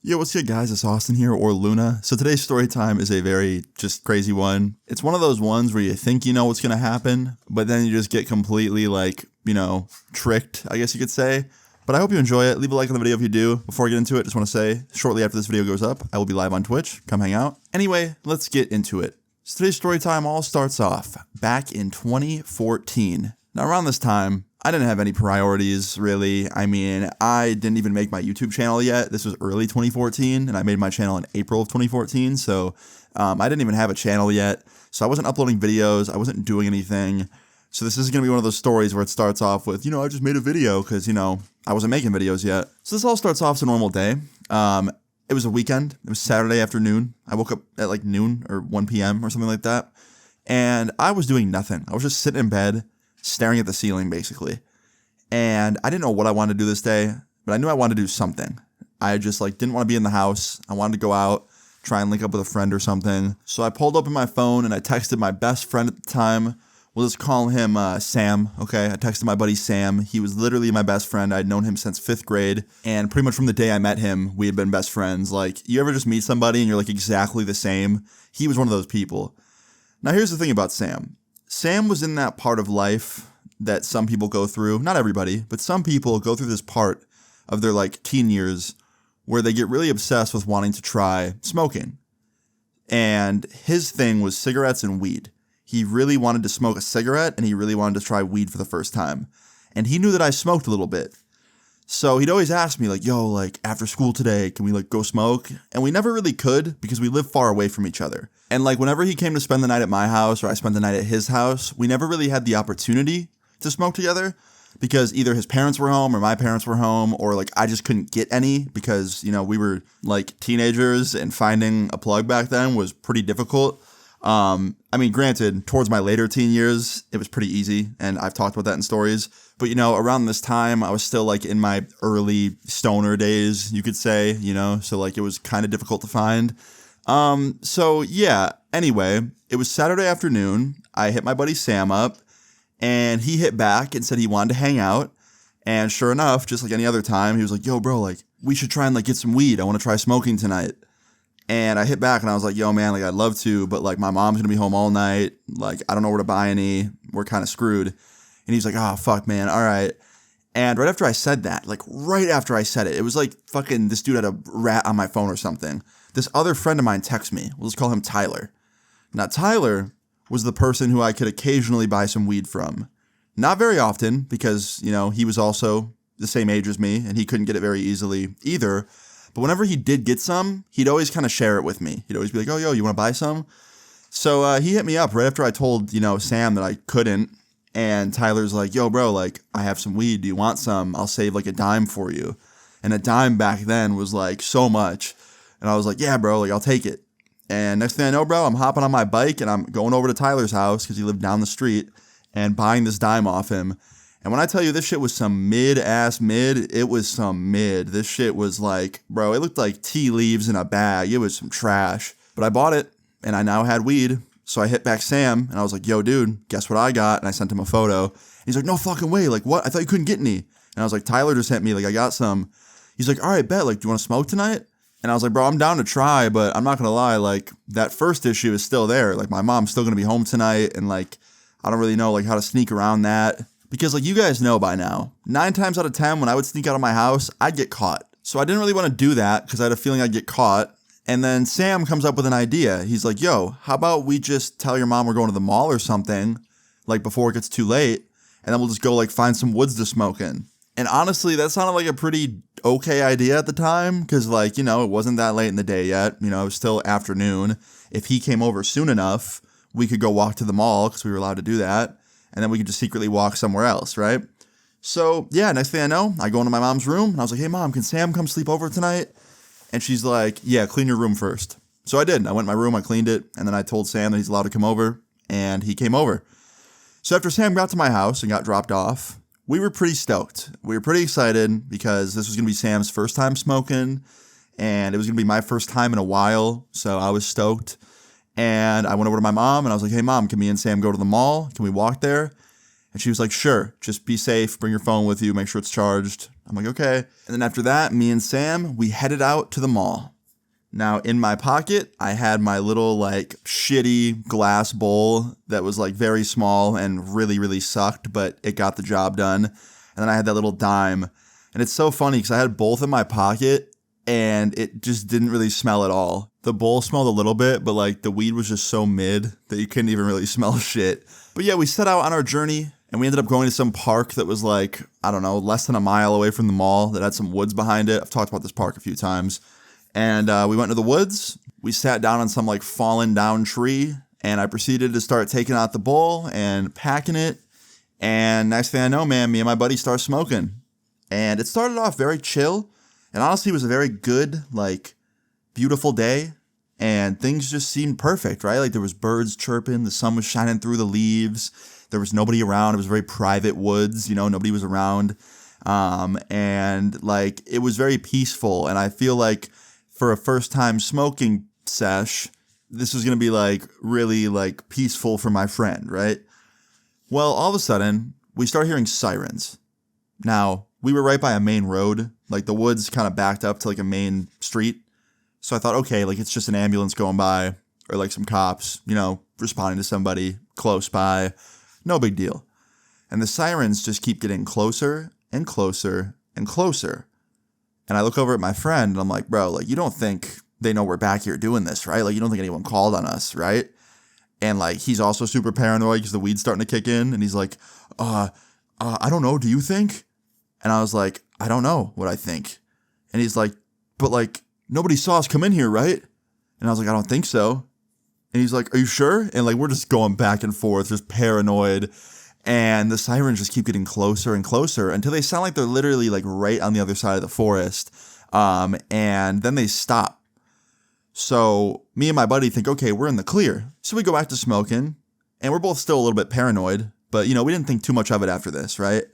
Yo, what's good, guys? It's Austin here, or Luna. So today's story time is a very just crazy one. It's one of those ones where you think you know what's going to happen, but then you just get completely tricked, I guess you could say. But I hope you enjoy it. Leave a like on the video if you do. Before I get into it, just want to say, shortly after this video goes up, I will be live on Twitch. Come hang out. Anyway, let's get into it. So today's story time all starts off back in 2014. Now, around this time, I didn't have any priorities, really. I mean, I didn't even make my YouTube channel yet. This was early 2014, and I made my channel in April of 2014, so I didn't even have a channel yet. So I wasn't uploading videos. I wasn't doing anything. So this is going to be one of those stories where it starts off with, I just made a video because, I wasn't making videos yet. So this all starts off as a normal day. It was a weekend. It was Saturday afternoon. I woke up at noon or 1 p.m. or something like that, and I was doing nothing. I was just sitting in bed, staring at the ceiling, basically. And I didn't know what I wanted to do this day, but I knew I wanted to do something. I just didn't want to be in the house. I wanted to go out, try and link up with a friend or something. So I pulled up in my phone and I texted my best friend at the time. We'll just call him Sam, okay? I texted my buddy Sam. He was literally my best friend. I'd known him since 5th grade. And pretty much from the day I met him, we had been best friends. You ever just meet somebody and you're exactly the same? He was one of those people. Now here's the thing about Sam. Sam was in that part of life that some people go through, not everybody, but some people go through this part of their teen years where they get really obsessed with wanting to try smoking. And his thing was cigarettes and weed. He really wanted to smoke a cigarette and he really wanted to try weed for the first time. And he knew that I smoked a little bit. So he'd always ask me after school today, can we go smoke? And we never really could because we live far away from each other. And whenever he came to spend the night at my house or I spent the night at his house, we never really had the opportunity to smoke together because either his parents were home or my parents were home, or I just couldn't get any because, we were teenagers and finding a plug back then was pretty difficult. Granted, towards my later teen years, it was pretty easy, and I've talked about that in stories. But, around this time, I was still, in my early stoner days, you could say, so, it was kind of difficult to find. Anyway, it was Saturday afternoon. I hit my buddy Sam up, and he hit back and said he wanted to hang out. And sure enough, just like any other time, he was like, yo, bro, we should try and, get some weed. I want to try smoking tonight. And I hit back and I was like, yo, man, I'd love to, but my mom's going to be home all night. I don't know where to buy any. We're kind of screwed. And he's like, oh, fuck, man. All right. And right after I said that, it was fucking this dude had a rat on my phone or something. This other friend of mine texted me. We'll just call him Tyler. Now, Tyler was the person who I could occasionally buy some weed from. Not very often because, he was also the same age as me and he couldn't get it very easily either. But whenever he did get some, he'd always kind of share it with me. He'd always be like, oh, yo, you want to buy some? So he hit me up right after I told, Sam that I couldn't. And Tyler's like, yo, bro, I have some weed. Do you want some? I'll save a dime for you. And a dime back then was so much. And I was like, yeah, bro, I'll take it. And next thing I know, bro, I'm hopping on my bike and I'm going over to Tyler's house because he lived down the street and buying this dime off him. And when I tell you this shit was some mid-ass mid, it was some mid. This shit was bro, it looked like tea leaves in a bag. It was some trash. But I bought it and I now had weed. So I hit back Sam and I was like, yo, dude, guess what I got? And I sent him a photo. He's like, no fucking way. What? I thought you couldn't get any. And I was like, Tyler just sent me. I got some. He's like, all right, bet. Do you want to smoke tonight? And I was like, bro, I'm down to try, but I'm not going to lie. That first issue is still there. My mom's still going to be home tonight. And I don't really know how to sneak around that. Because you guys know by now, 9 times out of 10, when I would sneak out of my house, I'd get caught. So I didn't really want to do that because I had a feeling I'd get caught. And then Sam comes up with an idea. He's like, yo, how about we just tell your mom we're going to the mall or something, before it gets too late, and then we'll just go find some woods to smoke in. And honestly, that sounded like a pretty okay idea at the time because it wasn't that late in the day yet. It was still afternoon. If he came over soon enough, we could go walk to the mall because we were allowed to do that. And then we could just secretly walk somewhere else, right? So, yeah, next thing I know, I go into my mom's room, and I was like, hey, Mom, can Sam come sleep over tonight? And she's like, yeah, clean your room first. So I did. I went in my room, I cleaned it, and then I told Sam that he's allowed to come over, and he came over. So after Sam got to my house and got dropped off, we were pretty stoked. We were pretty excited because this was going to be Sam's first time smoking, and it was going to be my first time in a while, so I was stoked. And I went over to my mom and I was like, hey, Mom, can me and Sam go to the mall? Can we walk there? And she was like, sure, just be safe, bring your phone with you, make sure it's charged. I'm like, okay. And then after that, me and Sam, we headed out to the mall. Now, in my pocket, I had my little, like, shitty glass bowl that was, like, very small and really, really sucked, but it got the job done. And then I had that little dime. And it's so funny because I had both in my pocket, and it just didn't really smell at all. The bowl smelled a little bit, but, like, the weed was just so mid that you couldn't even really smell shit. But yeah, we set out on our journey. And we ended up going to some park that was like, I don't know, less than a mile away from the mall that had some woods behind it. I've talked about this park a few times. And we went to the woods. We sat down on some like fallen down tree. And I proceeded to start taking out the bowl and packing it. And next thing I know, man, me and my buddy started smoking. And it started off very chill. And honestly, it was a very good, like, beautiful day. And things just seemed perfect, right? Like there was birds chirping. The sun was shining through the leaves. There was nobody around. It was very private woods, nobody was around. And like, it was very peaceful. And I feel like for a first time smoking sesh, this was going to be like really like peaceful for my friend, right? Well, all of a sudden we start hearing sirens. Now we were right by a main road, like the woods kind of backed up to like a main street. So I thought, okay, like it's just an ambulance going by or like some cops, responding to somebody close by. No big deal. And the sirens just keep getting closer and closer and closer. And I look over at my friend and I'm like, bro, like, you don't think they know we're back here doing this, right? Like, you don't think anyone called on us, right? And like, he's also super paranoid because the weed's starting to kick in. And he's like, I don't know. Do you think? And I was like, I don't know what I think. And he's like, but like, nobody saw us come in here, right? And I was like, I don't think so. And he's like, are you sure? And like, we're just going back and forth, just paranoid. And the sirens just keep getting closer and closer until they sound like they're literally like right on the other side of the forest. And then they stop. So me and my buddy think, okay, we're in the clear. So we go back to smoking and we're both still a little bit paranoid, but we didn't think too much of it after this, right?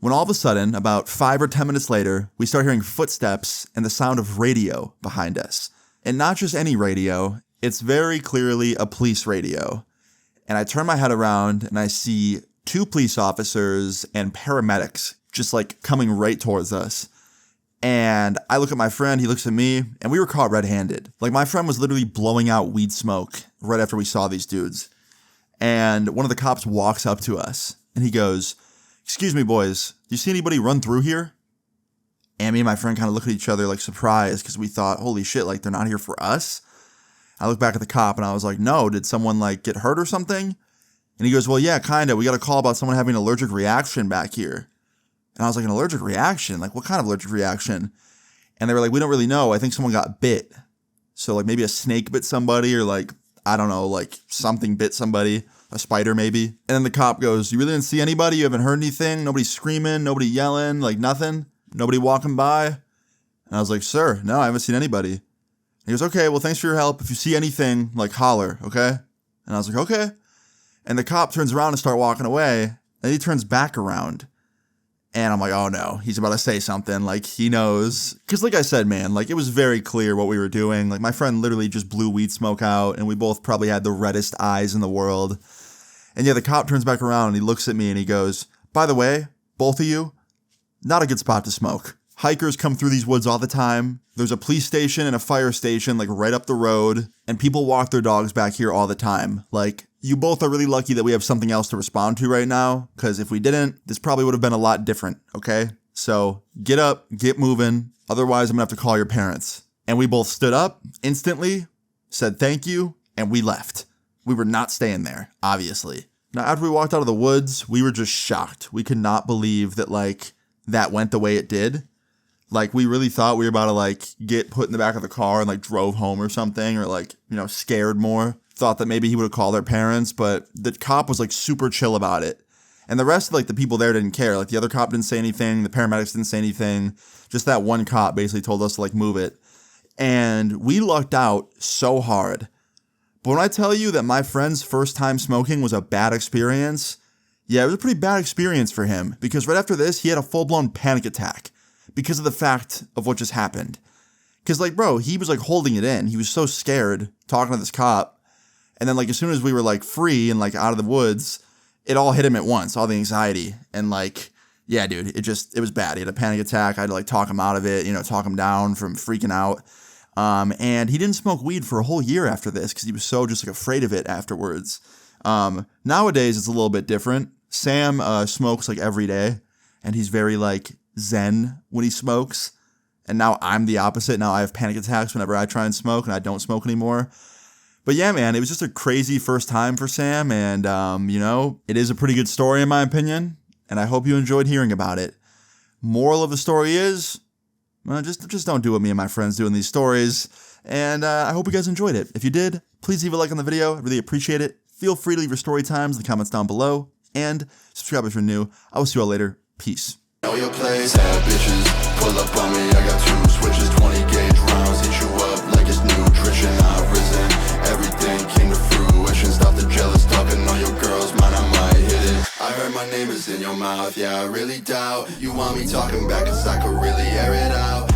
When all of a sudden, about 5 or 10 minutes later, we start hearing footsteps and the sound of radio behind us. And not just any radio. It's very clearly a police radio. And I turn my head around and I see 2 police officers and paramedics just like coming right towards us. And I look at my friend, he looks at me, and we were caught red-handed. Like my friend was literally blowing out weed smoke right after we saw these dudes. And one of the cops walks up to us and he goes, excuse me, boys, do you see anybody run through here? And me and my friend kind of look at each other like surprised because we thought, holy shit, like they're not here for us? I look back at the cop and I was like, no, did someone like get hurt or something? And he goes, well, yeah, kind of. We got a call about someone having an allergic reaction back here. And I was like, an allergic reaction? Like what kind of allergic reaction? And they were like, we don't really know. I think someone got bit. So like maybe a snake bit somebody or like, I don't know, like something bit somebody, a spider maybe. And then the cop goes, you really didn't see anybody? You haven't heard anything? Nobody screaming, nobody yelling, like nothing? Nobody walking by? And I was like, sir, no, I haven't seen anybody. He goes, okay, well, thanks for your help. If you see anything, like, holler, okay? And I was like, okay. And the cop turns around and start walking away. Then he turns back around. And I'm like, oh, no, he's about to say something. Like, he knows. Because like I said, man, like, it was very clear what we were doing. Like, my friend literally just blew weed smoke out. And we both probably had the reddest eyes in the world. And yeah, the cop turns back around and he looks at me and he goes, by the way, both of you, not a good spot to smoke. Hikers come through these woods all the time. There's a police station and a fire station like right up the road, and people walk their dogs back here all the time. Like, you both are really lucky that we have something else to respond to right now, because if we didn't, this probably would have been a lot different, okay? So get up, get moving. Otherwise, I'm gonna have to call your parents. And we both stood up instantly, said thank you, and we left. We were not staying there, obviously. Now, after we walked out of the woods, we were just shocked. We could not believe that, like, that went the way it did. Like, we really thought we were about to, like, get put in the back of the car and, like, drove home or something, or, like, scared more. Thought that maybe he would have called their parents, but the cop was, like, super chill about it. And the rest of, like, the people there didn't care. Like, the other cop didn't say anything. The paramedics didn't say anything. Just that one cop basically told us to, like, move it. And we lucked out so hard. But when I tell you that my friend's first time smoking was a bad experience, yeah, it was a pretty bad experience for him. Because right after this, he had a full-blown panic attack. Because of the fact of what just happened. Because, like, bro, he was, like, holding it in. He was so scared talking to this cop. And then, like, as soon as we were, like, free and, like, out of the woods, it all hit him at once, all the anxiety. And like, yeah, dude, it was bad. He had a panic attack. I had to like talk him out of it, talk him down from freaking out. And he didn't smoke weed for a whole year after this because he was so just like afraid of it afterwards. Nowadays it's a little bit different. Sam smokes like every day, and he's very like zen when he smokes. And now I'm the opposite. Now I have panic attacks whenever I try and smoke, and I don't smoke anymore. But yeah, man, it was just a crazy first time for Sam, and it is a pretty good story in my opinion, and I hope you enjoyed hearing about it. Moral of the story is, well, just don't do what me and my friends do in these stories, and I hope you guys enjoyed it. If you did, please leave a like on the video. I really appreciate it. Feel free to leave your story times in the comments down below, and subscribe if you're new. I will see you all later. Peace. Know your place, have bitches, pull up on me, I got 2 switches, 20 gauge rounds, hit you up like it's nutrition, I've risen, everything came to fruition, stop the jealous talking on your girls, mine I might hit it, I heard my name is in your mouth, yeah I really doubt, you want me talking back cause I could really air it out,